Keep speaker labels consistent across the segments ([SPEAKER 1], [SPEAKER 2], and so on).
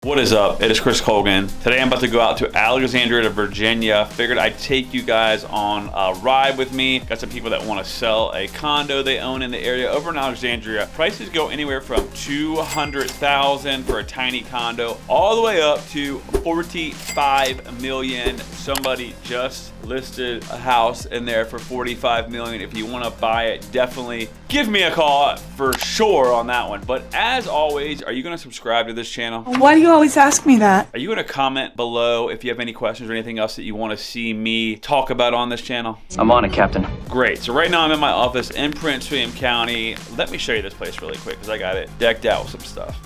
[SPEAKER 1] What is up? It is Chris Colgan. Today I'm about to go out to Alexandria, Virginia. Figured I'd take you guys on a ride with me. Got some people that want to sell a condo they own in the area over in Alexandria. Prices go anywhere from $200,000 for a tiny condo all the way up to $45 million. Somebody just listed a house in there for $45 million. If you want to buy it, definitely give me a call for sure on that one. But as always, are you going to subscribe to this channel?
[SPEAKER 2] Why do you always ask me that?
[SPEAKER 1] Are you going to comment below if you have any questions or anything else that you want to see me talk about on this channel?
[SPEAKER 3] I'm on it, Captain.
[SPEAKER 1] Great. So right now I'm in my office in Prince William County. Let me show you this place really quick because I got it decked out with some stuff.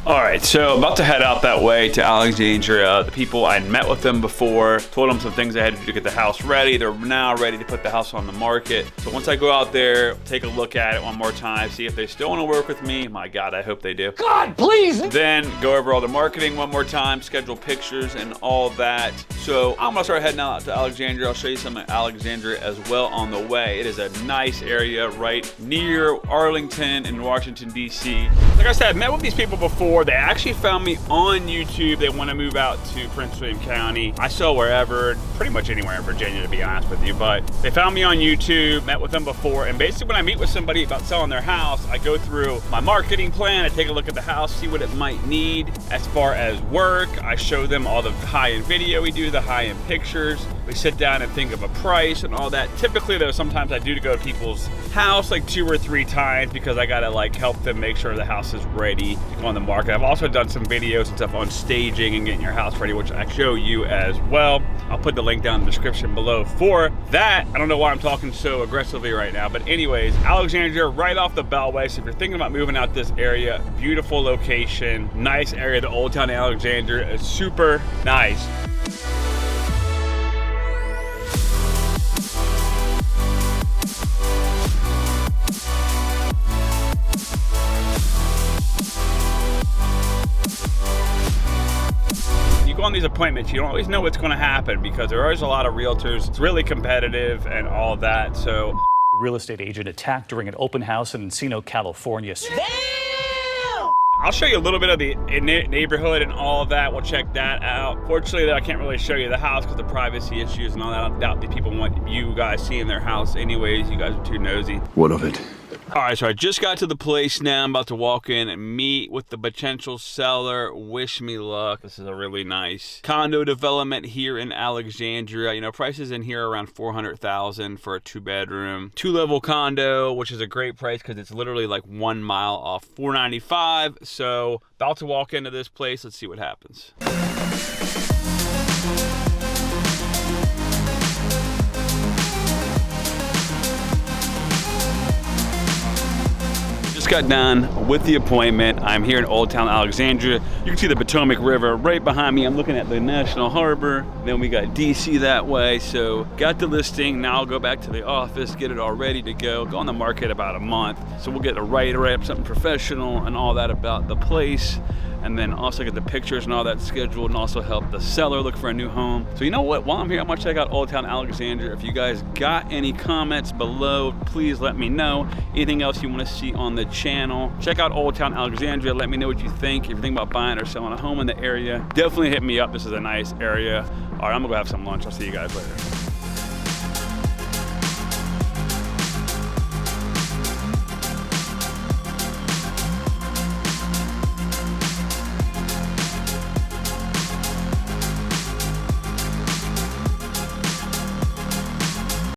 [SPEAKER 1] All right, so about to head out that way to Alexandria. The people, I met with them before, told them some things I had to do to get the house ready. They're now ready to put the house on the market. So once I go out there, take a look at it one more time, see if they still want to work with me. My God, I hope they do.
[SPEAKER 3] God, please!
[SPEAKER 1] Then go over all the marketing one more time, schedule pictures and all that. So I'm gonna start heading out to Alexandria. I'll show you some of Alexandria as well on the way. It is a nice area right near Arlington in Washington, D.C. Like I said, I've met with these people before. They actually found me on YouTube. They want to move out to Prince William County. I sell wherever, pretty much anywhere in Virginia, to be honest with you. But they found me on YouTube, met with them before. And basically when I meet with somebody about selling their house, I go through my marketing plan. I take a look at the house, see what it might need as far as work. I show them all the high-end video we do, the high-end pictures. We sit down and think of a price and all that. Typically though, sometimes I do to go to people's house like 2 or 3 times because I gotta like help them make sure the house is ready to go on the market. I've also done some videos and stuff on staging and getting your house ready, which I show you as well. I'll put the link down in the description below for that. I don't know why I'm talking so aggressively right now, but anyways, Alexandria right off the Beltway. So if you're thinking about moving out this area, beautiful location, nice area. The Old Town Alexandria is super nice. On these appointments, you don't always know what's going to happen because there are always a lot of realtors. It's really competitive and all that. So,
[SPEAKER 4] real estate agent attacked during an open house in Encino, California.
[SPEAKER 1] I'll show you a little bit of the neighborhood and all of that. We'll check that out. Fortunately, I can't really show you the house because of privacy issues and all that. I doubt the people want you guys seeing their house anyways. You guys are too nosy.
[SPEAKER 5] What of it?
[SPEAKER 1] All right, so I just got to the place now. I'm about to walk in and meet with the potential seller. Wish me luck. This is a really nice condo development here in Alexandria. You know, prices in here are around $400,000 for a 2-bedroom, 2-level condo, which is a great price because it's literally like 1 mile off 495. So about to walk into this place. Let's see what happens. Just got done with the appointment. I'm here in Old Town Alexandria. You can see the Potomac River right behind me. I'm looking at the National Harbor. Then we got DC that way. So got the listing. Now I'll go back to the office, get it all ready to go. Go on the market about a month. So we'll get a write up, something professional and all that about the place. And then also get the pictures and all that scheduled and also help the seller look for a new home. So you know what, while I'm here, I'm gonna check out Old Town Alexandria. If you guys got any comments below, please let me know. Anything else you wanna see on the channel, check out Old Town Alexandria. Let me know what you think. If you're thinking about buying or selling a home in the area, definitely hit me up. This is a nice area. All right, I'm gonna go have some lunch. I'll see you guys later.